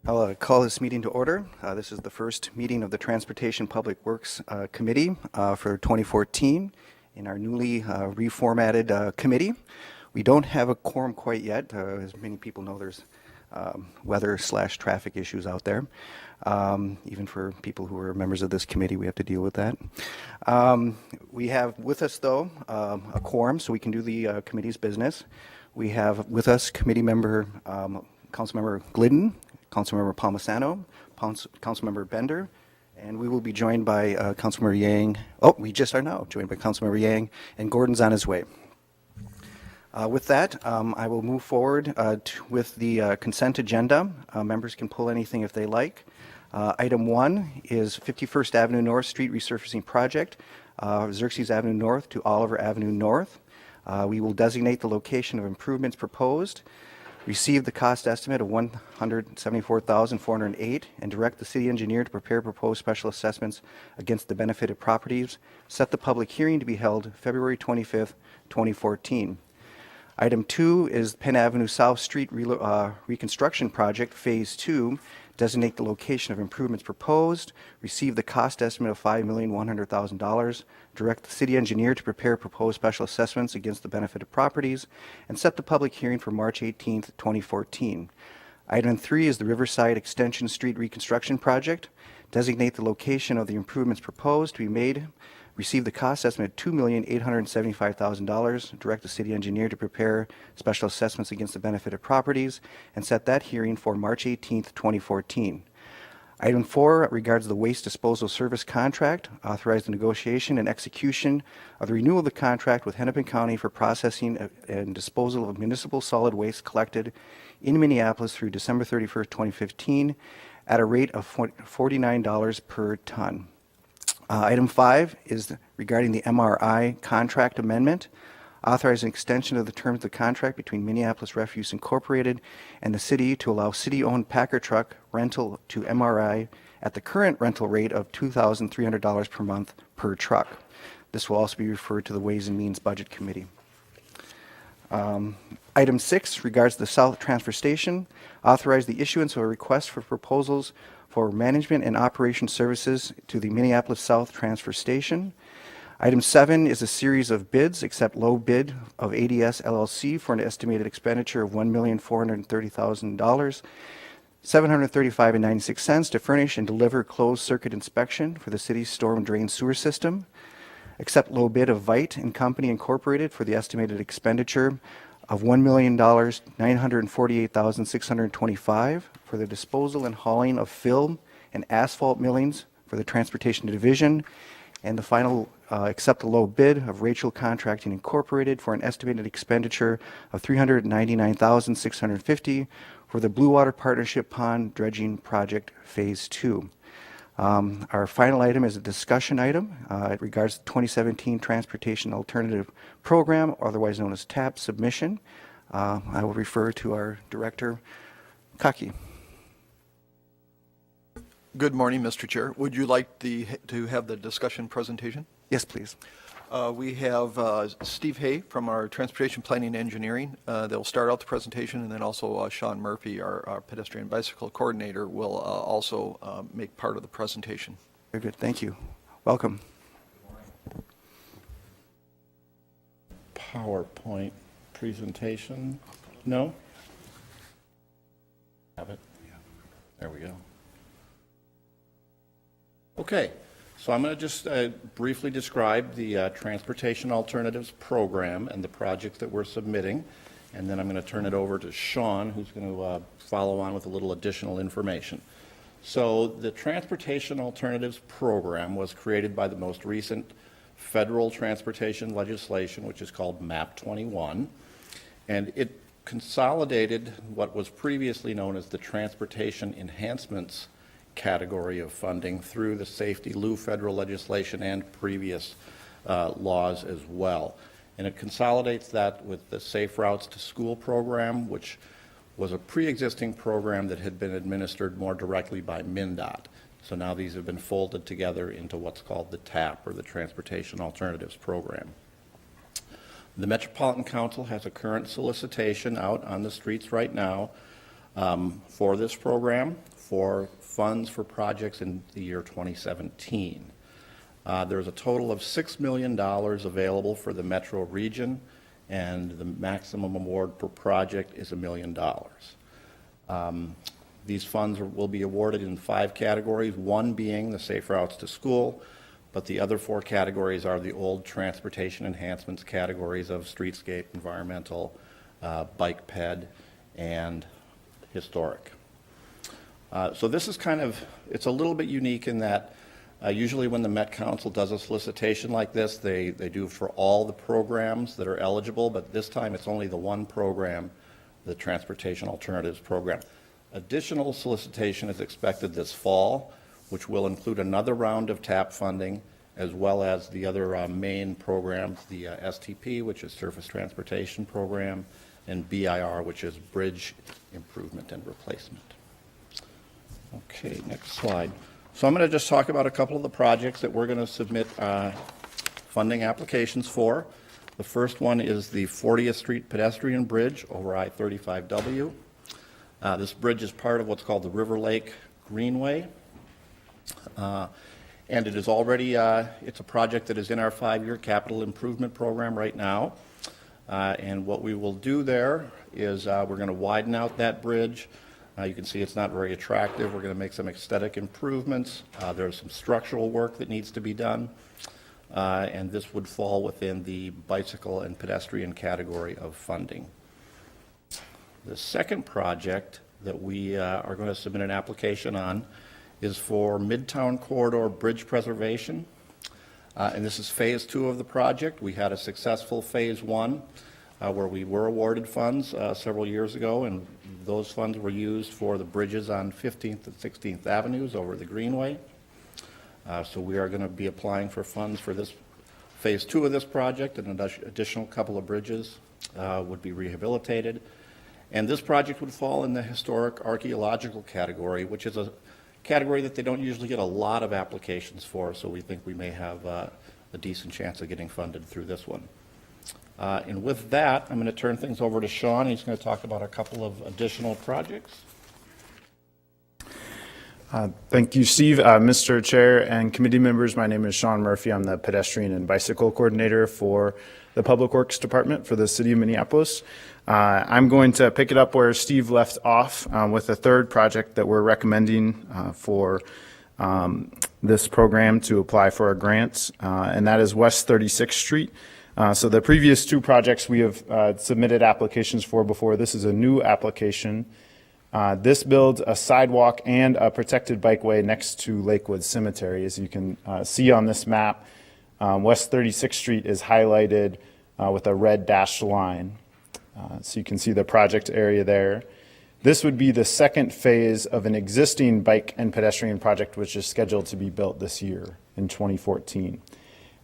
I'll call this meeting to order. This is the first meeting of the Transportation Public Works Committee for 2014 in our newly reformatted committee. We don't have a quorum quite yet. As many people know, there's weather/traffic issues out there. Even for people who are members of this committee, we have to deal with that. We have with us, though, a quorum, so we can do the committee's business. We have with us committee member, Councilmember Glidden, Councilmember Palmisano, Councilmember Bender, and we will be joined by Councilmember Yang. Oh, we just are now joined by Councilmember Yang, and Gordon's on his way. With that, I will move forward with the consent agenda. Members can pull anything if they like. Item 1 is 51st Avenue North Street Resurfacing Project, Xerxes Avenue North to Oliver Avenue North. We will designate the location of improvements proposed, receive the cost estimate of $174,408, and direct the city engineer to prepare proposed special assessments against the benefited properties. Set the public hearing to be held February 25th, 2014. Item 2 is Penn Avenue South Street Reconstruction Project, Phase 2. Designate the location of improvements proposed, receive the cost estimate of $5,100,000, direct the city engineer to prepare proposed special assessments against the benefited properties, and set the public hearing for March 18th, 2014. Item 3 is the Riverside Extension Street Reconstruction Project. Designate the location of the improvements proposed to be made, receive the cost estimate of $2,875,000, direct the city engineer to prepare special assessments against the benefited properties, and set that hearing for March 18th, 2014. Item 4 regards the waste disposal service contract. Authorize the negotiation and execution of the renewal of the contract with Hennepin County for processing and disposal of municipal solid waste collected in Minneapolis through December 31st, 2015 at a rate of $49 per ton. Item 5 is regarding the MRI contract amendment. Authorize an extension of the terms of the contract between Minneapolis Refuse Incorporated and the city to allow city-owned Packer truck rental to MRI at the current rental rate of $2,300 per month per truck. This will also be referred to the Ways and Means Budget Committee. Item 6 regards the South Transfer Station. Authorize the issuance of a request for proposals for management and operation services to the Minneapolis South Transfer Station. Item 7 is a series of bids, except low bid of ADS LLC for an estimated expenditure of $1,430,000, $735.96 to furnish and deliver closed circuit inspection for the city's storm drain sewer system. Accept low bid of Vite and Company Incorporated for the estimated expenditure of $1,948,625 for the disposal and hauling of fill and asphalt millings for the Transportation Division. And the final, accept the low bid of Rachel Contracting Incorporated for an estimated expenditure of $399,650 for the Blue Water Partnership Pond Dredging Project Phase 2. Our final item is a discussion item. It regards the 2017 Transportation Alternative Program, otherwise known as TAP submission. I will refer to our director, Kaki. Good morning, Mr. Chair. Would you like to have the discussion presentation? Yes, please. We have Steve Hay from our Transportation Planning and Engineering. They'll start out the presentation, and then also Sean Murphy, our pedestrian bicycle coordinator, will also make part of the presentation. Very good. Thank you. Welcome. PowerPoint presentation. No? Have it? There we go. Okay, so I'm going to just briefly describe the Transportation Alternatives Program and the projects that we're submitting, and then I'm going to turn it over to Sean, who's going to follow on with a little additional information. So the Transportation Alternatives Program was created by the most recent federal transportation legislation, which is called MAP 21, and it consolidated what was previously known as the Transportation Enhancements category of funding through the Safety Lieu federal legislation and previous laws as well. And it consolidates that with the Safe Routes to School program, which was a pre-existing program that had been administered more directly by MnDOT. So now these have been folded together into what's called the TAP, or the Transportation Alternatives Program. The Metropolitan Council has a current solicitation out on the streets right now for this program for funds for projects in the year 2017. There's a total of $6 million available for the metro region, and the maximum award per project is $1 million. These funds will be awarded in 5 categories, one being the safe routes to school, but the other 4 categories are the old transportation enhancements categories of streetscape, environmental, bike ped, and historic. So this is it's a little bit unique in that usually when the Met Council does a solicitation like this, they do for all the programs that are eligible, but this time it's only the one program, the Transportation Alternatives Program. Additional solicitation is expected this fall, which will include another round of TAP funding, as well as the other main programs, the STP, which is Surface Transportation Program, and BIR, which is Bridge Improvement and Replacement. Okay, next slide. So I'm going to just talk about a couple of the projects that we're going to submit funding applications for. The first one is the 40th Street pedestrian bridge over I-35W. This bridge is part of what's called the River Lake Greenway. And it is already, it's a project that is in our 5-year capital improvement program right now. And what we will do there is we're going to widen out that bridge. You can see it's not very attractive. We're going to make some aesthetic improvements. There's some structural work that needs to be done. And this would fall within the bicycle and pedestrian category of funding. The second project that we are going to submit an application on is for Midtown Corridor Bridge Preservation. And this is phase 2 of the project. We had a successful phase 1 where we were awarded funds several years ago, and those funds were used for the bridges on 15th and 16th Avenues over the Greenway. So we are going to be applying for funds for this phase 2 of this project, and an additional couple of bridges would be rehabilitated. And this project would fall in the historic archaeological category, which is a category that they don't usually get a lot of applications for, so we think we may have a decent chance of getting funded through this one. And with that, I'm going to turn things over to Sean. He's going to talk about a couple of additional projects. Thank you, Steve. Mr. Chair and committee members, my name is Sean Murphy. I'm the pedestrian and bicycle coordinator for the Public Works Department for the City of Minneapolis. I'm going to pick it up where Steve left off with the third project that we're recommending for this program to apply for a grant, and that is West 36th Street. So the previous 2 projects we have submitted applications for before. This is a new application. This builds a sidewalk and a protected bikeway next to Lakewood Cemetery. As you can see on this map, West 36th Street is highlighted with a red dashed line. So you can see the project area there. This would be the second phase of an existing bike and pedestrian project, which is scheduled to be built this year in 2014.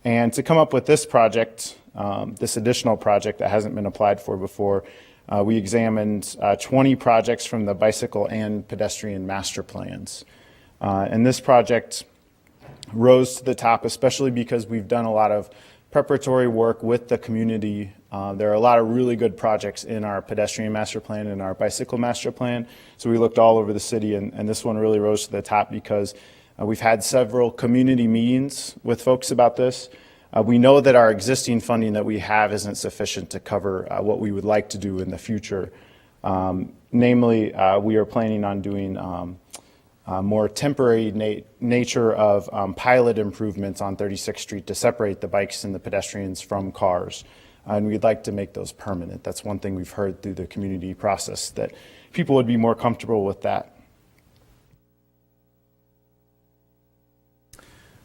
And to come up with this project, this additional project that hasn't been applied for before, we examined 20 projects from the bicycle and pedestrian master plans. And this project rose to the top, especially because we've done a lot of preparatory work with the community. There are a lot of really good projects in our pedestrian master plan and our bicycle master plan. So we looked all over the city, and this one really rose to the top because we've had several community meetings with folks about this. We know that our existing funding that we have isn't sufficient to cover what we would like to do in the future. Namely, we are planning on doing more temporary nature of pilot improvements on 36th Street to separate the bikes and the pedestrians from cars. And we'd like to make those permanent. That's one thing we've heard through the community process, that people would be more comfortable with that.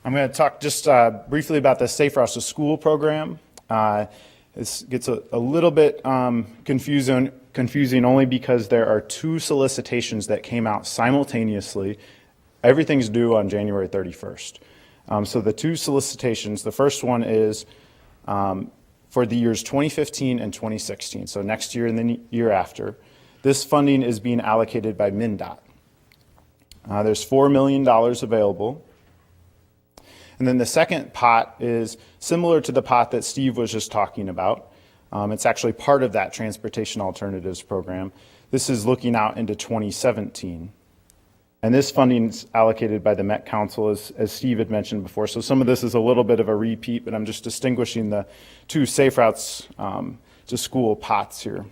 I'm going to talk just briefly about the Safe Routes to School program. This gets a little bit confusing only because there are 2 solicitations that came out simultaneously. Everything's due on January 31st. So the 2 solicitations, the first one is for the years 2015 and 2016, so next year and the year after. This funding is being allocated by MnDOT. There's $4 million available. And then the second pot is similar to the pot that Steve was just talking about. It's actually part of that Transportation Alternatives Program. This is looking out into 2017. And this funding is allocated by the Met Council, as Steve had mentioned before. So some of this is a little bit of a repeat, but I'm just distinguishing the two Safe Routes to School pots here.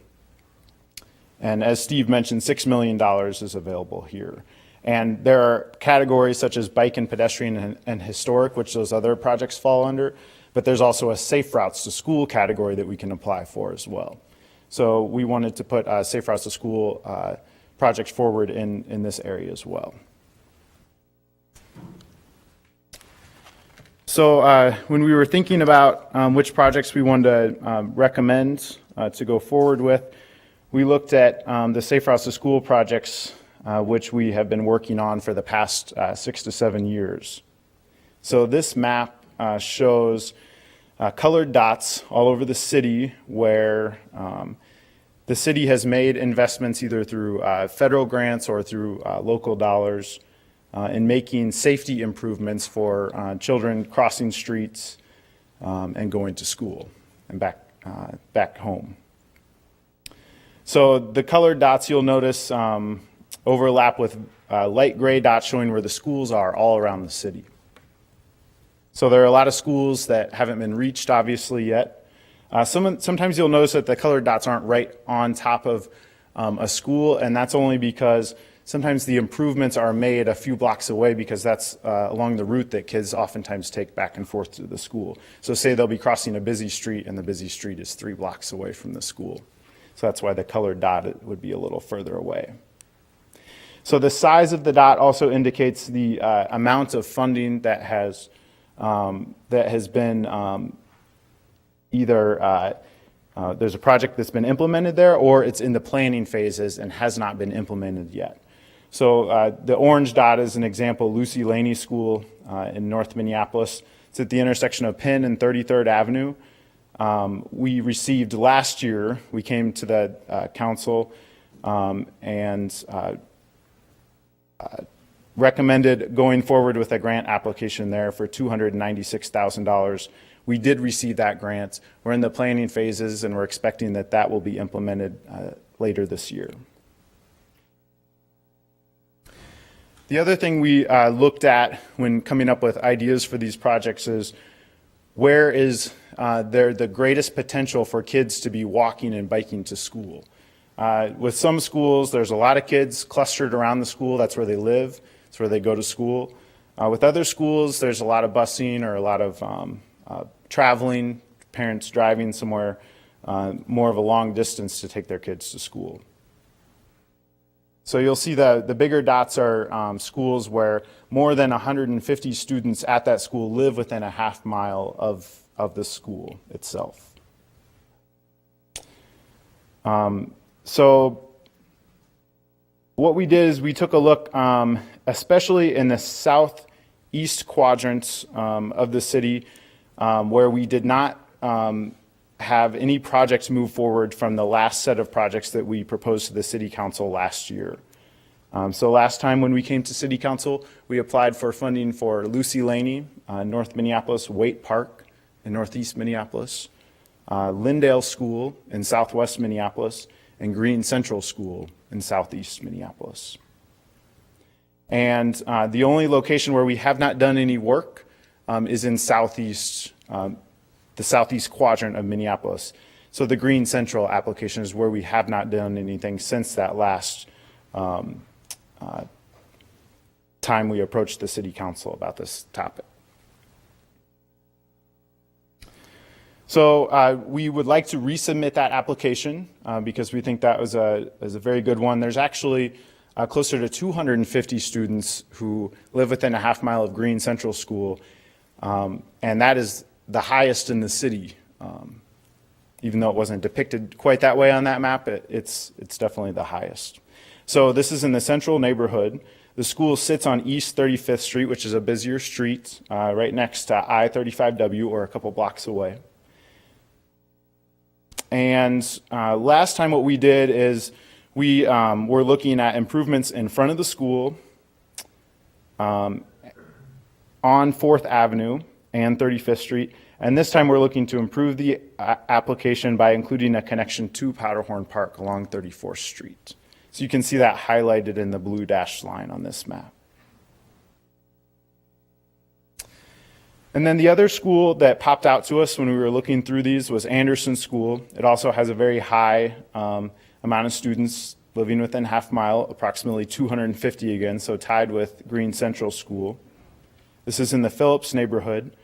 And as Steve mentioned, $6 million is available here. And there are categories such as bike and pedestrian and historic, which those other projects fall under, but there's also a Safe Routes to School category that we can apply for as well. So we wanted to put Safe Routes to School projects forward in this area as well. So when we were thinking about which projects we wanted to recommend to go forward with, we looked at the Safe Routes to School projects, which we have been working on for the past 6 to 7 years. So this map shows colored dots all over the city where the city has made investments either through federal grants or through local dollars in making safety improvements for children crossing streets and going to school and back home. So the colored dots you'll notice overlap with light gray dots showing where the schools are all around the city. So there are a lot of schools that haven't been reached obviously yet. Sometimes you'll notice that the colored dots aren't right on top of a school, and that's only because sometimes the improvements are made a few blocks away because that's along the route that kids oftentimes take back and forth to the school. So say they'll be crossing a busy street and the busy street is 3 blocks away from the school. So that's why the colored dot would be a little further away. So the size of the dot also indicates the amount of funding that has been either there's a project that's been implemented there or it's in the planning phases and has not been implemented yet. So the orange dot is an example, Lucy Laney School in North Minneapolis. It's at the intersection of Penn and 33rd Avenue. We received last year, we came to the council and recommended going forward with a grant application there for $296,000. We did receive that grant. We're in the planning phases and we're expecting that that will be implemented later this year. The other thing we looked at when coming up with ideas for these projects is where is there the greatest potential for kids to be walking and biking to school. With some schools, there's a lot of kids clustered around the school. That's where they live. That's where they go to school. With other schools, there's a lot of busing or a lot of traveling, parents driving somewhere more of a long distance to take their kids to school. So you'll see the bigger dots are schools where more than 150 students at that school live within a half mile of the school itself. So what we did is we took a look, especially in the southeast quadrants of the city, where we did not have any projects move forward from the last set of projects that we proposed to the City Council last year. So last time when we came to City Council, we applied for funding for Lucy Laney, North Minneapolis, Waite Park in Northeast Minneapolis, Lindale School in Southwest Minneapolis, and Green Central School in Southeast Minneapolis. And the only location where we have not done any work is in the southeast quadrant of Minneapolis. So the Green Central application is where we have not done anything since that last time we approached the City Council about this topic. So we would like to resubmit that application because we think that was a very good one. There's actually closer to 250 students who live within a half mile of Green Central School, and that is the highest in the city. Even though it wasn't depicted quite that way on that map, it's definitely the highest. So this is in the central neighborhood. The school sits on East 35th Street, which is a busier street, right next to I-35W or a couple blocks away. And last time what we did is we were looking at improvements in front of the school on 4th Avenue and 35th Street. And this time we're looking to improve the application by including a connection to Powderhorn Park along 34th Street. So you can see that highlighted in the blue dashed line on this map. And then the other school that popped out to us when we were looking through these was Anderson School. It also has a very high amount of students living within half mile, approximately 250 again, so tied with Green Central School. This is in the Phillips neighborhood.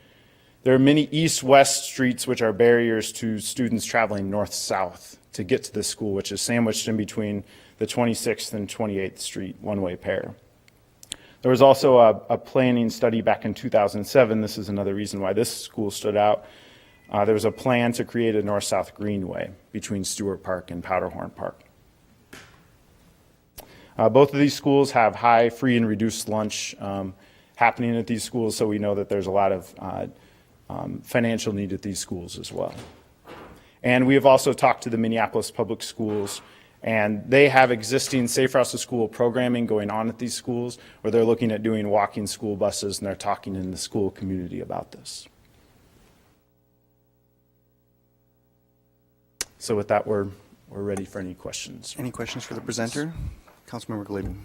There are many east-west streets which are barriers to students traveling north-south to get to this school, which is sandwiched in between the 26th and 28th Street one-way pair. There was also a planning study back in 2007. This is another reason why this school stood out. There was a plan to create a north-south greenway between Stewart Park and Powderhorn Park. Both of these schools have high free and reduced lunch happening at these schools, so we know that there's a lot of financial need at these schools as well. And we have also talked to the Minneapolis Public Schools, and they have existing Safe Routes to School programming going on at these schools, where they're looking at doing walking school buses, and they're talking in the school community about this. So with that, we're ready for any questions. Any questions for the presenter? Councilmember Glidden.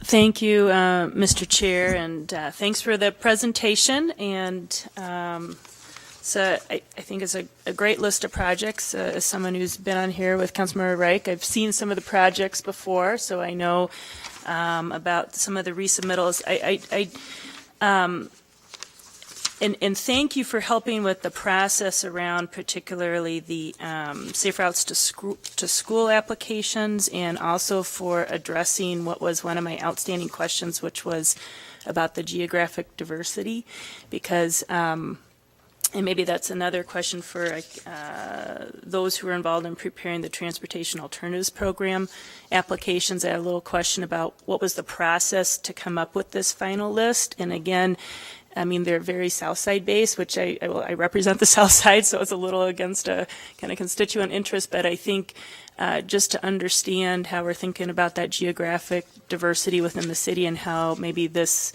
Thank you, Mr. Chair, and thanks for the presentation. And so I think it's a great list of projects. As someone who's been on here with Councilmember Reich, I've seen some of the projects before, so I know about some of the resubmittals. And thank you for helping with the process around particularly the Safe Routes to School applications, and also for addressing what was one of my outstanding questions, which was about the geographic diversity, because and maybe that's another question for those who are involved in preparing the Transportation Alternatives Program applications. I had a little question about what was the process to come up with this final list. And again, I mean, they're very South Side based, which I represent the South Side, so it's a little against a kind of constituent interest. But I think just to understand how we're thinking about that geographic diversity within the city, and how maybe this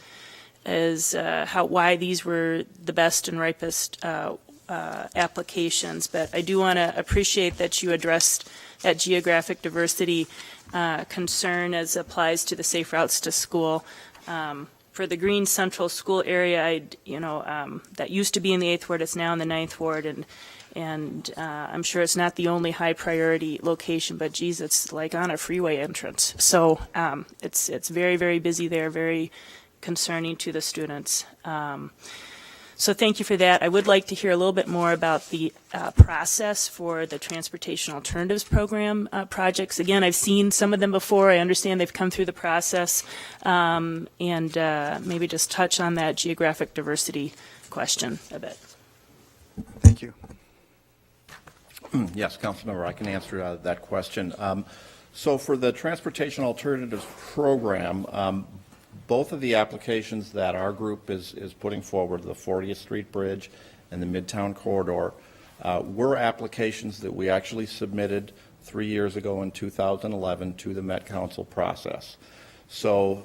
is why these were the best and ripest applications. But I do want to appreciate that you addressed that geographic diversity concern as applies to the Safe Routes to School. For the Green Central School area, that used to be in the 8th Ward, it's now in the 9th Ward, and I'm sure it's not the only high priority location, but geez, it's like on a freeway entrance. So it's very, very busy there, very concerning to the students. So thank you for that. I would like to hear a little bit more about the process for the Transportation Alternatives Program projects. Again, I've seen some of them before. I understand they've come through the process, and maybe just touch on that geographic diversity question a bit. Thank you. Yes, Councilmember, I can answer that question. So for the Transportation Alternatives Program, both of the applications that our group is putting forward, the 40th Street Bridge and the Midtown Corridor, were applications that we actually submitted 3 years ago in 2011 to the Met Council process. So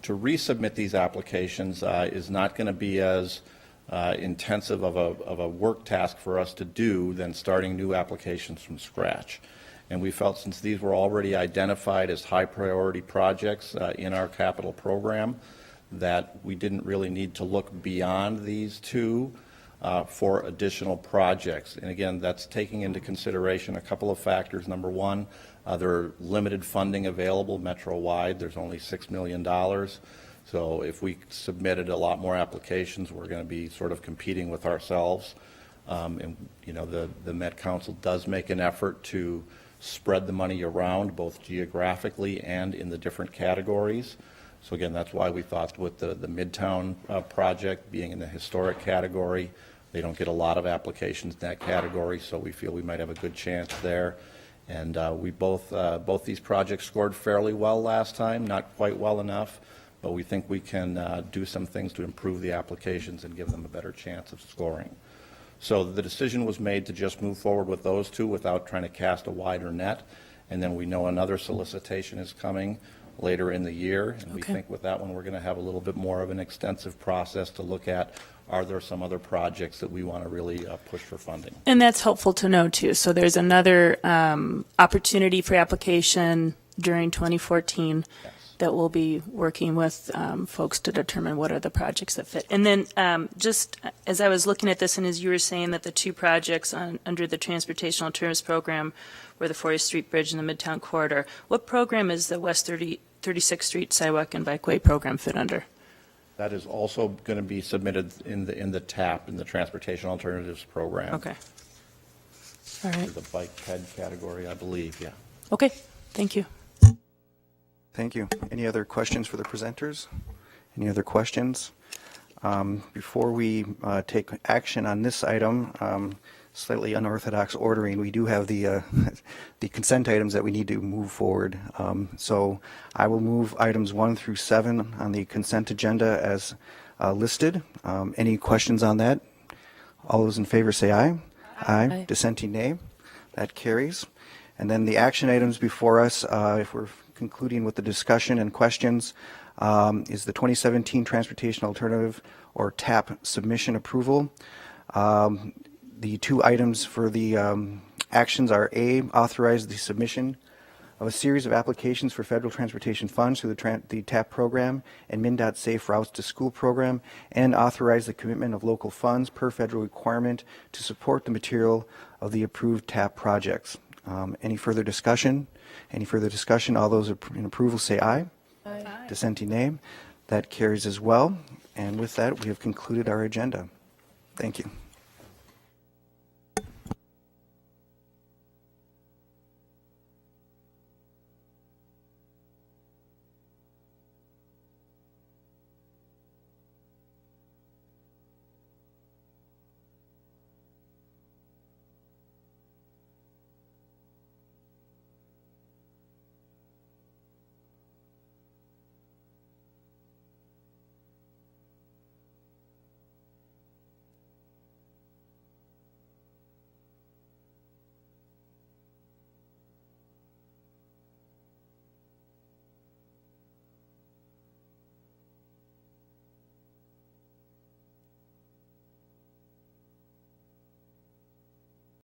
to resubmit these applications is not going to be as intensive of a work task for us to do than starting new applications from scratch. And we felt, since these were already identified as high priority projects in our capital program, that we didn't really need to look beyond these two for additional projects. And again, that's taking into consideration a couple of factors. Number one, there are limited funding available metro-wide. There's only $6 million. So if we submitted a lot more applications, we're going to be sort of competing with ourselves. And the Met Council does make an effort to spread the money around, both geographically and in the different categories. So again, that's why we thought with the Midtown project being in the historic category, they don't get a lot of applications in that category, so we feel we might have a good chance there. And we both these projects scored fairly well last time, not quite well enough, but we think we can do some things to improve the applications and give them a better chance of scoring. So the decision was made to just move forward with those two without trying to cast a wider net. And then we know another solicitation is coming later in the year. And we think with that one, we're going to have a little bit more of an extensive process to look at are there some other projects that we want to really push for funding? And that's helpful to know too. So there's another opportunity for application during 2014 that we'll be working with folks to determine what are the projects that fit. And then just as I was looking at this and as you were saying that the two projects under the Transportation Alternatives Program were the 40th Street Bridge and the Midtown Corridor, what program is the West 36th Street Sidewalk and Bikeway Program fit under? That is also going to be submitted in the TAP, in the Transportation Alternatives Program. Okay. All right. The bike ped category, I believe, yeah. Okay. Thank you. Thank you. Any other questions for the presenters? Any other questions? Before we take action on this item, slightly unorthodox ordering, we do have the the consent items that we need to move forward. So I will move items 1 through 7 on the consent agenda as listed. Any questions on that? All those in favor say aye. Aye. Dissenting nay. That carries. And then the action items before us, if we're concluding with the discussion and questions, is the 2017 Transportation Alternative or TAP submission approval. The two items for the actions are A, authorize the submission of a series of applications for federal transportation funds through the TAP program and MnDOT Safe Routes to School program, and authorize the commitment of local funds per federal requirement to support the material of the approved TAP projects. Any further discussion? Any further discussion? All those in approval say aye. Aye. Dissenting nay. That carries as well. And with that, we have concluded our agenda. Thank you.